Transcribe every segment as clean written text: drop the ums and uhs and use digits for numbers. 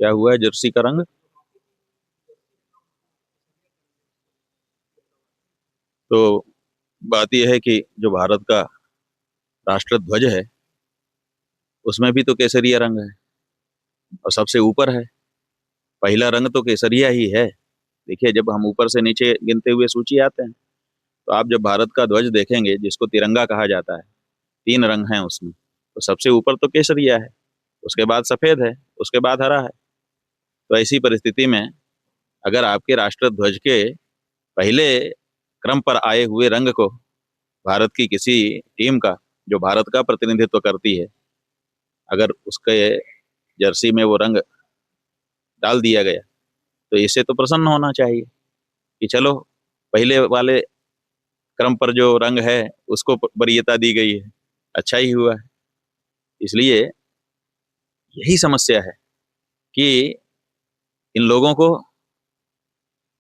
क्या हुआ है जर्सी का रंग? तो बात यह है कि जो भारत का राष्ट्र ध्वज है उसमें भी तो केसरिया रंग है और सबसे ऊपर है। पहला रंग तो केसरिया ही है। देखिए, जब हम ऊपर से नीचे गिनते हुए सूची आते हैं तो आप जब भारत का ध्वज देखेंगे जिसको तिरंगा कहा जाता है, तीन रंग हैं उसमें, तो सबसे ऊपर तो केसरिया है, उसके बाद सफेद है, उसके बाद हरा है। तो ऐसी परिस्थिति में अगर आपके राष्ट्र ध्वज के पहले क्रम पर आए हुए रंग को भारत की किसी टीम का, जो भारत का प्रतिनिधित्व करती है, अगर उसके जर्सी में वो रंग डाल दिया गया तो इससे तो प्रसन्न होना चाहिए कि चलो, पहले वाले क्रम पर जो रंग है उसको वरीयता दी गई है, अच्छा ही हुआ है। इसलिए यही समस्या है कि इन लोगों को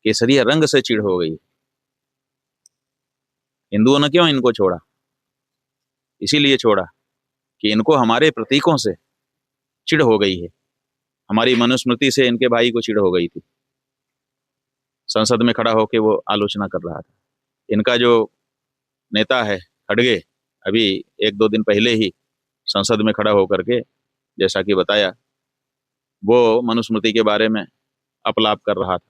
केसरिया रंग से चिढ़ हो गई। हिंदुओं ने क्यों इनको छोड़ा? इसीलिए छोड़ा कि इनको हमारे प्रतीकों से चिढ़ हो गई है। हमारी मनुस्मृति से इनके भाई को चिढ़ हो गई थी। संसद में खड़ा होकर वो आलोचना कर रहा था। इनका जो नेता है खड़गे, अभी एक दो दिन पहले ही संसद में खड़ा होकर के, जैसा कि बताया, वो मनुस्मृति के बारे में अपलाप कर रहा था।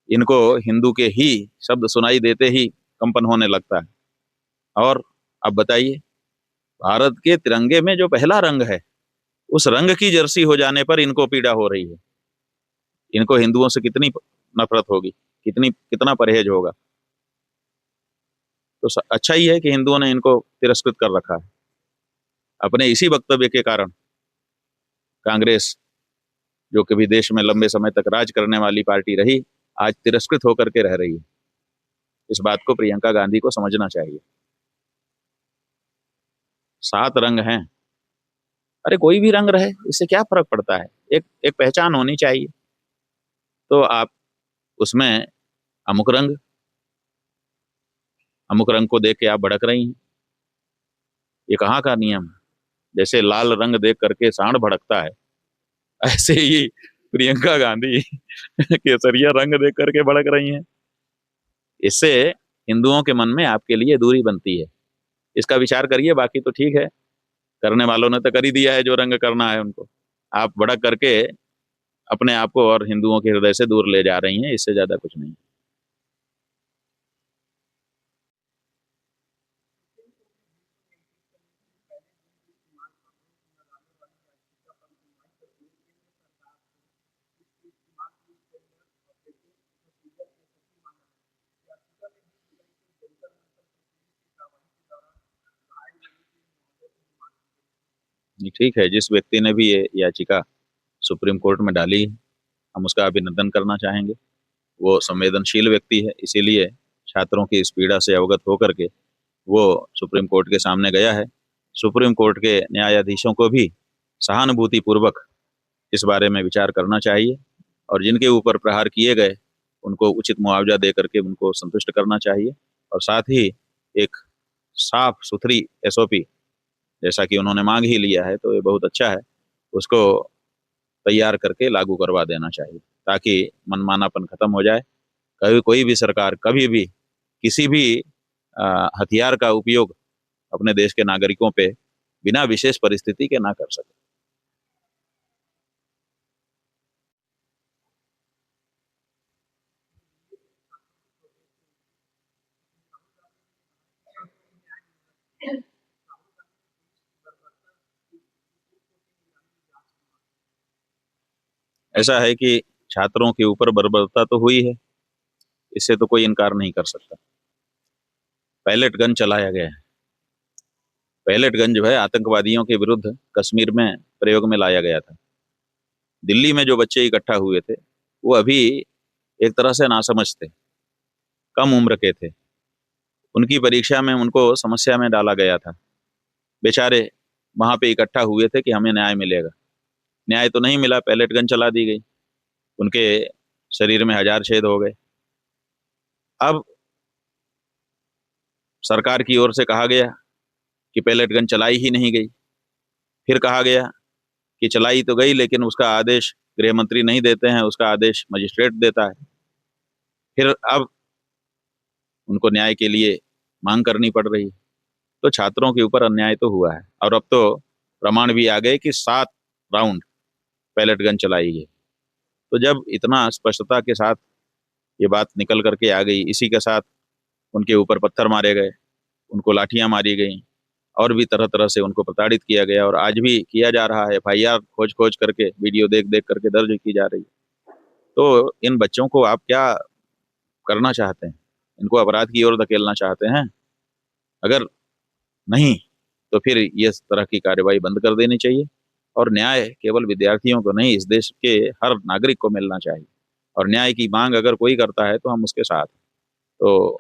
इनको हिंदू के ही शब्द सुनाई देते ही कंपन होने लगता है। और अब बताइए, भारत के तिरंगे में जो पहला रंग है उस रंग की जर्सी हो जाने पर इनको पीड़ा हो रही है। इनको हिंदुओं से कितनी नफरत होगी, कितना परहेज होगा। तो अच्छा ही है कि हिंदुओं ने इनको तिरस्कृत कर रखा है। अपने इसी वक्तव्य के कारण कांग्रेस, जो कभी देश में लंबे समय तक राज करने वाली पार्टी रही, आज तिरस्कृत होकर के रह रही है। इस बात को प्रियंका गांधी को समझना चाहिए। 7 रंग हैं, अरे कोई भी रंग रहे, इससे क्या फर्क पड़ता है? एक एक पहचान होनी चाहिए। तो आप उसमें अमुक रंग अमुक रंग को देख के आप भड़क रही हैं। ये कहाँ का नियम है? जैसे लाल रंग देख करके सांड भड़कता है, ऐसे ही प्रियंका गांधी केसरिया रंग देख करके भड़क रही हैं। इससे हिंदुओं के मन में आपके लिए दूरी बनती है। इसका विचार करिए, बाकी तो ठीक है, करने वालों ने तो कर ही दिया है जो रंग करना है उनको। आप भड़क करके अपने आप को और हिंदुओं के हृदय से दूर ले जा रही हैं, इससे ज्यादा कुछ नहीं। नहीं, ठीक है, जिस व्यक्ति ने भी ये याचिका सुप्रीम कोर्ट में डाली, हम उसका अभिनंदन करना चाहेंगे। वो संवेदनशील व्यक्ति है, इसीलिए छात्रों की इस पीड़ा से अवगत होकर के वो सुप्रीम कोर्ट के सामने गया है। सुप्रीम कोर्ट के न्यायाधीशों को भी सहानुभूति पूर्वक इस बारे में विचार करना चाहिए और जिनके ऊपर प्रहार किए गए उनको उचित मुआवजा दे करके उनको संतुष्ट करना चाहिए। और साथ ही एक साफ सुथरी एसओपी, जैसा कि उन्होंने मांग ही लिया है तो ये बहुत अच्छा है, उसको तैयार करके लागू करवा देना चाहिए ताकि मनमानापन खत्म हो जाए। कभी कोई भी सरकार कभी भी किसी भी हथियार का उपयोग अपने देश के नागरिकों पे बिना विशेष परिस्थिति के ना कर सके। ऐसा है कि छात्रों के ऊपर बर्बरता तो हुई है, इससे तो कोई इनकार नहीं कर सकता। पैलेट गन चलाया गया है। पैलेट गन जो है आतंकवादियों के विरुद्ध कश्मीर में प्रयोग में लाया गया था। दिल्ली में जो बच्चे इकट्ठा हुए थे वो अभी एक तरह से नासमझ थे, कम उम्र के थे। उनकी परीक्षा में उनको समस्या में डाला गया था। बेचारे वहां पे इकट्ठा हुए थे कि हमें न्याय मिलेगा। न्याय तो नहीं मिला, पैलेट गन चला दी गई, उनके शरीर में हजार छेद हो गए। अब सरकार की ओर से कहा गया कि पैलेट गन चलाई ही नहीं गई। फिर कहा गया कि चलाई तो गई, लेकिन उसका आदेश गृह मंत्री नहीं देते हैं, उसका आदेश मजिस्ट्रेट देता है। फिर अब उनको न्याय के लिए मांग करनी पड़ रही है। तो छात्रों के ऊपर अन्याय तो हुआ है, और अब तो प्रमाण भी आ गए कि 7 राउंड पैलेट गन चलाई गई। तो जब इतना स्पष्टता के साथ ये बात निकल करके आ गई, इसी के साथ उनके ऊपर पत्थर मारे गए, उनको लाठियां मारी गई, और भी तरह तरह से उनको प्रताड़ित किया गया, और आज भी किया जा रहा है। एफआईआर खोज खोज करके, वीडियो देख देख करके दर्ज की जा रही है। तो इन बच्चों को आप क्या करना चाहते हैं? इनको अपराध की ओर धकेलना चाहते हैं? अगर नहीं, तो फिर ये इस तरह की कार्रवाई बंद कर देनी चाहिए, और न्याय केवल विद्यार्थियों को नहीं, इस देश के हर नागरिक को मिलना चाहिए। और न्याय की मांग अगर कोई करता है तो हम उसके साथ हैं। तो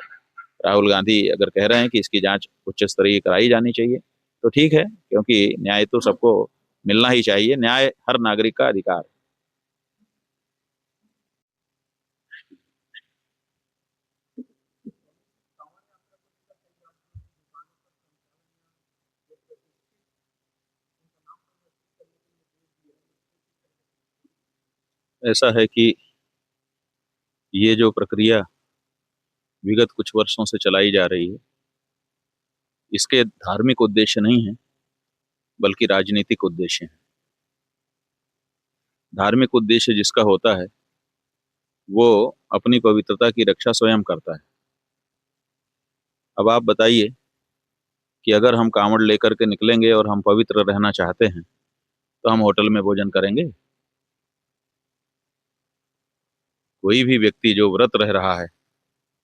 राहुल गांधी अगर कह रहे हैं कि इसकी जांच उच्च स्तरीय कराई जानी चाहिए, तो ठीक है, क्योंकि न्याय तो सबको मिलना ही चाहिए। न्याय हर नागरिक का अधिकार है। ऐसा है कि ये जो प्रक्रिया विगत कुछ वर्षों से चलाई जा रही है, इसके धार्मिक उद्देश्य नहीं है, बल्कि राजनीतिक उद्देश्य है। धार्मिक उद्देश्य जिसका होता है, वो अपनी पवित्रता की रक्षा स्वयं करता है। अब आप बताइए कि अगर हम कांवड़ लेकर के निकलेंगे और हम पवित्र रहना चाहते हैं, तो हम होटल में भोजन करेंगे? कोई भी व्यक्ति जो व्रत रह रहा है,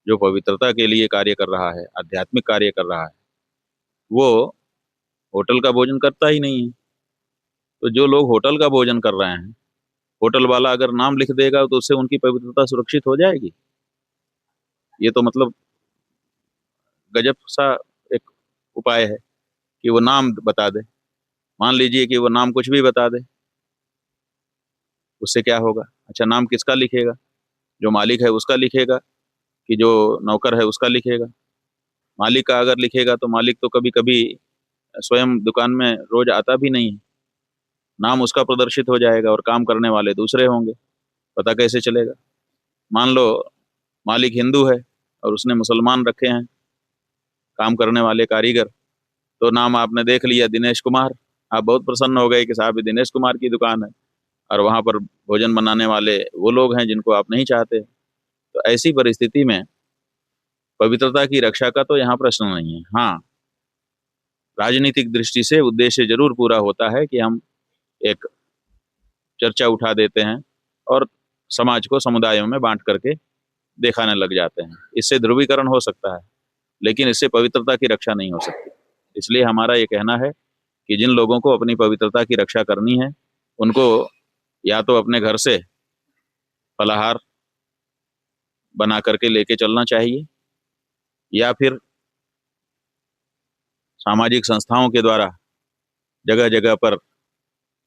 जो पवित्रता के लिए कार्य कर रहा है, आध्यात्मिक कार्य कर रहा है, वो होटल का भोजन करता ही नहीं है। तो जो लोग होटल का भोजन कर रहे हैं, होटल वाला अगर नाम लिख देगा तो उससे उनकी पवित्रता सुरक्षित हो जाएगी? ये तो मतलब गजब सा एक उपाय है कि वो नाम बता दे। मान लीजिए कि वो नाम कुछ भी बता दे, उससे क्या होगा? अच्छा, नाम किसका लिखेगा? जो मालिक है उसका लिखेगा, कि जो नौकर है उसका लिखेगा? मालिक का अगर लिखेगा तो मालिक तो कभी कभी स्वयं दुकान में रोज आता भी नहीं है। नाम उसका प्रदर्शित हो जाएगा और काम करने वाले दूसरे होंगे। पता कैसे चलेगा? मान लो मालिक हिंदू है और उसने मुसलमान रखे हैं काम करने वाले कारीगर, तो नाम आपने देख लिया दिनेश कुमार, आप बहुत प्रसन्न हो गए कि साहब ये दिनेश कुमार की दुकान है, और वहां पर भोजन बनाने वाले वो लोग हैं जिनको आप नहीं चाहते। तो ऐसी परिस्थिति में पवित्रता की रक्षा का तो यहाँ प्रश्न नहीं है। हाँ, राजनीतिक दृष्टि से उद्देश्य जरूर पूरा होता है कि हम एक चर्चा उठा देते हैं और समाज को समुदायों में बांट करके दिखाने लग जाते हैं। इससे ध्रुवीकरण हो सकता है, लेकिन इससे पवित्रता की रक्षा नहीं हो सकती। इसलिए हमारा ये कहना है कि जिन लोगों को अपनी पवित्रता की रक्षा करनी है, उनको या तो अपने घर से फलाहार बना करके लेके चलना चाहिए, या फिर सामाजिक संस्थाओं के द्वारा जगह जगह पर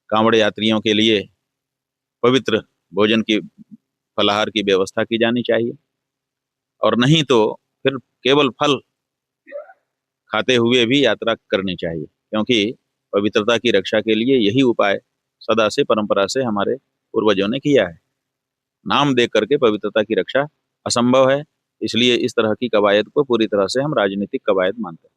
कांवड़ यात्रियों के लिए पवित्र भोजन की, फलाहार की व्यवस्था की जानी चाहिए। और नहीं तो फिर केवल फल खाते हुए भी यात्रा करनी चाहिए, क्योंकि पवित्रता की रक्षा के लिए यही उपाय सदा से परंपरा से हमारे पूर्वजों ने किया है। नाम देख करके पवित्रता की रक्षा असंभव है। इसलिए इस तरह की कवायद को पूरी तरह से हम राजनीतिक कवायद मानते हैं।